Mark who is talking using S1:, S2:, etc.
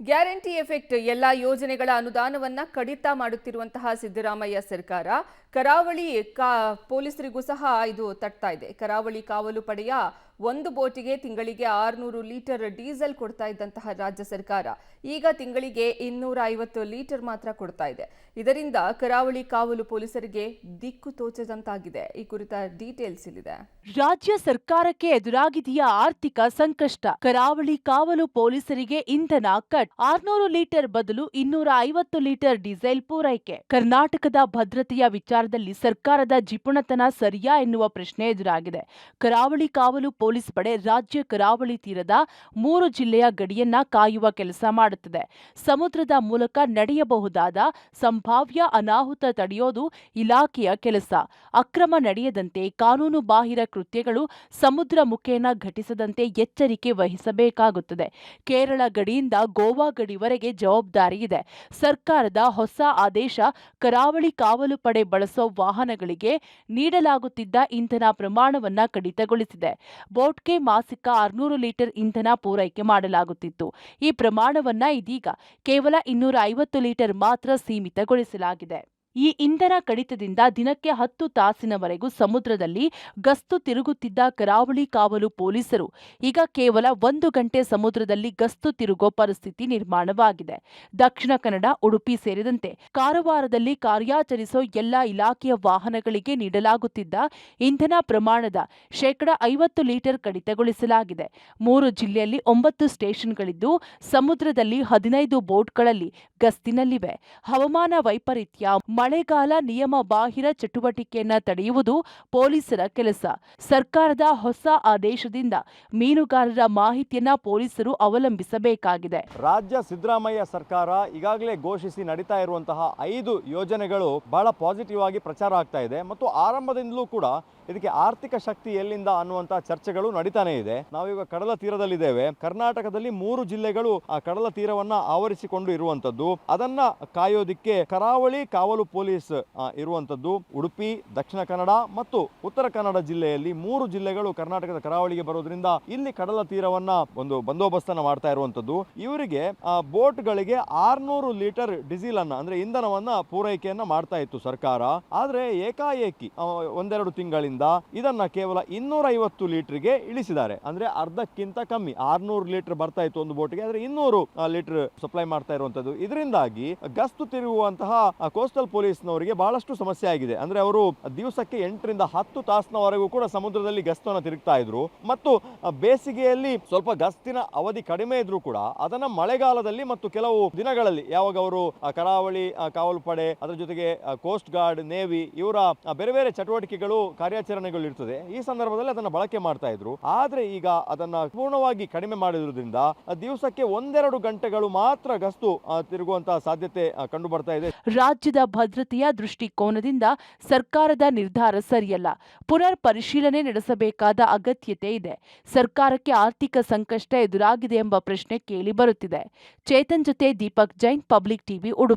S1: Guarantee effect ಎಲ್ಲ ಯೋಜನೆಗಳ ಅನುದಾನವನ್ನ ಕಡಿತ ಮಾಡುತ್ತಿರುವಂತಹ ಸಿದ್ದರಾಮಯ್ಯ ಸರ್ಕಾರ ಕರಾವಳಿ ಪೊಲೀಸರಿಗೂ ಸಹ ಇದು ತಟ್ತಾ ಇದೆ. ಕರಾವಳಿ ಕಾವಲು ಪಡೆಯ ಒಂದು ಬೋಟಿಗೆ ತಿಂಗಳಿಗೆ 600 ಲೀಟರ್ ಡೀಸೆಲ್ ಕೊಡ್ತಾ ಇದ್ದಂತಹ ರಾಜ್ಯ ಸರ್ಕಾರ ಈಗ ತಿಂಗಳಿಗೆ 250 ಲೀಟರ್ ಮಾತ್ರ ಕೊಡ್ತಾ ಇದೆ. ಇದರಿಂದ ಕರಾವಳಿ ಕಾವಲು ಪೊಲೀಸರಿಗೆ ದಿಕ್ಕು ತೋಚದಂತಾಗಿದೆ. ಈ ಕುರಿತ ಡೀಟೇಲ್ಸ್ ಇಲ್ಲಿದೆ.
S2: ರಾಜ್ಯ ಸರ್ಕಾರಕ್ಕೆ ಎದುರಾಗಿದೆಯಾ ಆರ್ಥಿಕ ಸಂಕಷ್ಟ? ಕರಾವಳಿ ಕಾವಲು ಪೊಲೀಸರಿಗೆ ಇಂಧನ ಕಟ್, 600 ಲೀಟರ್ ಬದಲು 250 ಲೀಟರ್ ಡೀಸೆಲ್ ಪೂರೈಕೆ. ಕರ್ನಾಟಕದ ಭದ್ರತೆಯ ವಿಚಾರದಲ್ಲಿ ಸರ್ಕಾರದ ಜಿಪುಣತನ ಸರಿಯಾ ಎನ್ನುವ ಪ್ರಶ್ನೆ ಎದುರಾಗಿದೆ. ಕರಾವಳಿ ಕಾವಲು ಪೊಲೀಸ್ ಪಡೆ ರಾಜ್ಯ ಕರಾವಳಿ ತೀರದ 3 ಜಿಲ್ಲೆಯ ಗಡಿಯನ್ನ ಕಾಯುವ ಕೆಲಸ ಮಾಡುತ್ತದೆ. ಸಮುದ್ರದ ಮೂಲಕ ನಡೆಯಬಹುದಾದ ಸಂಭಾವ್ಯ ಅನಾಹುತ ತಡೆಯೋದು ಇಲಾಖೆಯ ಕೆಲಸ. ಅಕ್ರಮ ನಡೆಯದಂತೆ, ಕಾನೂನು ಬಾಹಿರ ಕೃತ್ಯಗಳು ಸಮುದ್ರ ಮುಖೇನ ಘಟಿಸದಂತೆ ಎಚ್ಚರಿಕೆ ವಹಿಸಬೇಕಾಗುತ್ತದೆ. ಕೇರಳ ಗಡಿಯಿಂದ ಗೋವಾ ಗಡಿವರೆಗೆ ಜವಾಬ್ದಾರಿ ಇದೆ. ಸರ್ಕಾರದ ಹೊಸ ಆದೇಶ ಕರಾವಳಿ ಕಾವಲು ಪಡೆ ಬಳಸೋ ವಾಹನಗಳಿಗೆ ನೀಡಲಾಗುತ್ತಿದ್ದ ಇಂಧನ ಪ್ರಮಾಣವನ್ನ ಕಡಿತಗೊಳಿಸಿದೆ. ಬೋಟ್ಗೆ ಮಾಸಿಕ 600 ಲೀಟರ್ ಇಂಧನ ಪೂರೈಕೆ ಮಾಡಲಾಗುತ್ತಿತ್ತು. ಈ ಪ್ರಮಾಣವನ್ನ ಇದೀಗ ಕೇವಲ 250 ಲೀಟರ್ ಮಾತ್ರ ಸೀಮಿತಗೊಳಿಸಲಾಗಿದೆ. ಈ ಇಂಧನ ಕಡಿತದಿಂದ ದಿನಕ್ಕೆ 10 ತಾಸಿನವರೆಗೂ ಸಮುದ್ರದಲ್ಲಿ ಗಸ್ತು ತಿರುಗುತ್ತಿದ್ದ ಕರಾವಳಿ ಕಾವಲು ಪೊಲೀಸರು ಈಗ ಕೇವಲ 1 ಗಂಟೆ ಸಮುದ್ರದಲ್ಲಿ ಗಸ್ತು ತಿರುಗೋ ಪರಿಸ್ಥಿತಿ ನಿರ್ಮಾಣವಾಗಿದೆ. ದಕ್ಷಿಣ ಕನ್ನಡ, ಉಡುಪಿ ಸೇರಿದಂತೆ ಕಾರವಾರದಲ್ಲಿ ಕಾರ್ಯಾಚರಿಸೋ ಎಲ್ಲ ಇಲಾಖೆಯ ವಾಹನಗಳಿಗೆ ನೀಡಲಾಗುತ್ತಿದ್ದ ಇಂಧನ ಪ್ರಮಾಣದ 50% ಲೀಟರ್ ಕಡಿತಗೊಳಿಸಲಾಗಿದೆ. 3 ಜಿಲ್ಲೆಯಲ್ಲಿ 9 ಸ್ಟೇಷನ್ಗಳಿದ್ದು ಸಮುದ್ರದಲ್ಲಿ 15 ಬೋಟ್ಗಳಲ್ಲಿ ಗಸ್ತಿನಲ್ಲಿವೆ. ಹವಾಮಾನ ವೈಪರೀತ್ಯ, ಮಳೆಗಾಲ, ನಿಯಮ ಬಾಹಿರ ಚಟುವಟಿಕೆಯನ್ನ ತಡೆಯುವುದು ಪೊಲೀಸರ ಕೆಲಸ. ಸರ್ಕಾರದ ಹೊಸ ಆದೇಶದಿಂದ ಮೀನುಗಾರರ ಮಾಹಿತಿಯನ್ನ ಪೊಲೀಸರು ಅವಲಂಬಿಸಬೇಕಾಗಿದೆ.
S3: ರಾಜ್ಯ ಸಿದ್ದರಾಮಯ್ಯ ಸರ್ಕಾರ ಈಗಾಗಲೇ ಘೋಷಿಸಿ ನಡೀತಾ ಇರುವಂತಹ 5 ಯೋಜನೆಗಳು ಬಹಳ ಪಾಸಿಟಿವ್ ಆಗಿ ಪ್ರಚಾರ ಆಗ್ತಾ ಇದೆ ಮತ್ತು ಆರಂಭದಿಂದಲೂ ಕೂಡ ಇದಕ್ಕೆ ಆರ್ಥಿಕ ಶಕ್ತಿ ಎಲ್ಲಿಂದ ಅನ್ನುವಂತಹ ಚರ್ಚೆಗಳು ನಡೀತಾನೆ ಇದೆ. ನಾವೀಗ ಕಡಲ ತೀರದಲ್ಲಿದ್ದೇವೆ. ಕರ್ನಾಟಕದಲ್ಲಿ 3 ಜಿಲ್ಲೆಗಳು ಆ ಕಡಲ ತೀರವನ್ನ ಆವರಿಸಿಕೊಂಡು ಇರುವಂತದ್ದು. ಅದನ್ನ ಕಾಯೋದಿಕ್ಕೆ ಕರಾವಳಿ ಕಾವಲು ಪೊಲೀಸ್ ಇರುವಂತದ್ದು. ಉಡುಪಿ, ದಕ್ಷಿಣ ಕನ್ನಡ ಮತ್ತು ಉತ್ತರ ಕನ್ನಡ ಜಿಲ್ಲೆಯಲ್ಲಿ 3 ಜಿಲ್ಲೆಗಳು ಕರ್ನಾಟಕದ ಕರಾವಳಿಗೆ ಬರೋದ್ರಿಂದ ಇಲ್ಲಿ ಕಡಲ ತೀರವನ್ನ ಒಂದು ಬಂದೋಬಸ್ತನ್ನ ಮಾಡ್ತಾ ಇರುವಂತದ್ದು. ಇವರಿಗೆ ಬೋಟ್ಗಳಿಗೆ 600 ಲೀಟರ್ ಡೀಸೆಲ್ ಅನ್ನ ಅಂದ್ರೆ ಇಂಧನವನ್ನ ಪೂರೈಕೆಯನ್ನ ಮಾಡ್ತಾ ಇತ್ತು ಸರ್ಕಾರ. ಆದ್ರೆ ಏಕಾಏಕಿ ಒಂದೆರಡು ತಿಂಗಳಿಂದ ಇದನ್ನ ಕೇವಲ 250 ಲೀಟರ್ಗೆ ಇಳಿಸಿದ್ದಾರೆ. ಅಂದ್ರೆ ಅರ್ಧಕ್ಕಿಂತ ಕಮ್ಮಿ. 600 ಲೀಟರ್ ಬರ್ತಾ ಇತ್ತು ಒಂದು ಬೋಟ್ಗೆ, ಆದ್ರೆ 200 ಲೀಟರ್ ಸಪ್ಲೈ ಮಾಡ್ತಾ ಇರುವಂತದ್ದು. ಇದರಿಂದಾಗಿ ಗಸ್ತು ತಿರುಗುವಂತಹ ಕೋಸ್ಟಲ್ ಪೊಲೀಸ್ನವರಿಗೆ ಬಹಳಷ್ಟು ಸಮಸ್ಯೆ ಆಗಿದೆ. ಅಂದ್ರೆ ಅವರು ದಿವಸಕ್ಕೆ 8 ರಿಂದ 10 ತಾಸಿನವರೆಗೂ ಕೂಡ ಸಮುದ್ರದಲ್ಲಿ ಗಸ್ತನ್ನು ತಿರುಗ್ತಾ ಇದ್ರು ಮತ್ತು ಬೇಸಿಗೆಯಲ್ಲಿ ಸ್ವಲ್ಪ ಗಸ್ತಿನ ಅವಧಿ ಕಡಿಮೆ ಇದ್ರೂ ಕೂಡ ಅದನ್ನ ಮಳೆಗಾಲದಲ್ಲಿ ಮತ್ತು ಕೆಲವು ದಿನಗಳಲ್ಲಿ ಯಾವಾಗ ಅವರು ಕರಾವಳಿ ಕಾವಲು ಪಡೆ, ಅದರ ಜೊತೆಗೆ ಕೋಸ್ಟ್ ಗಾರ್ಡ್, ನೇವಿ ಇವರ ಬೇರೆ ಬೇರೆ ಚಟುವಟಿಕೆಗಳು, ಕಾರ್ಯಾಚರಣೆಗಳು ಇರ್ತದೆ, ಈ ಸಂದರ್ಭದಲ್ಲಿ ಅದನ್ನ ಬಳಕೆ ಮಾಡ್ತಾ ಇದ್ರು. ಆದ್ರೆ ಈಗ ಅದನ್ನ ಪೂರ್ಣವಾಗಿ ಕಡಿಮೆ ಮಾಡಿರುವುದರಿಂದ ದಿವಸಕ್ಕೆ 1-2 ಗಂಟೆಗಳು ಮಾತ್ರ ಗಸ್ತು ತಿರುಗುವಂತಹ ಸಾಧ್ಯತೆ ಕಂಡು ಬರ್ತಾ ಇದೆ.
S2: ರಾಜ್ಯದ ಭದ್ರತೆಯ ದೃಷ್ಟಿಕೋನದಿಂದ ಸರ್ಕಾರದ ನಿರ್ಧಾರ ಸರಿಯಲ್ಲ. ಪುನರ್ ಪರಿಶೀಲನೆ ನಡೆಸಬೇಕಾದ ಅಗತ್ಯತೆ ಇದೆ. ಸರ್ಕಾರಕ್ಕೆ ಆರ್ಥಿಕ ಸಂಕಷ್ಟ ಎದುರಾಗಿದೆ ಎಂಬ ಪ್ರಶ್ನೆ ಕೇಳಿ ಬರುತ್ತಿದೆ. ಚೇತನ್ ಜೊತೆ ದೀಪಕ್ ಜೈನ್, ಪಬ್ಲಿಕ್ ಟಿವಿ, ಉಡುಪಿ.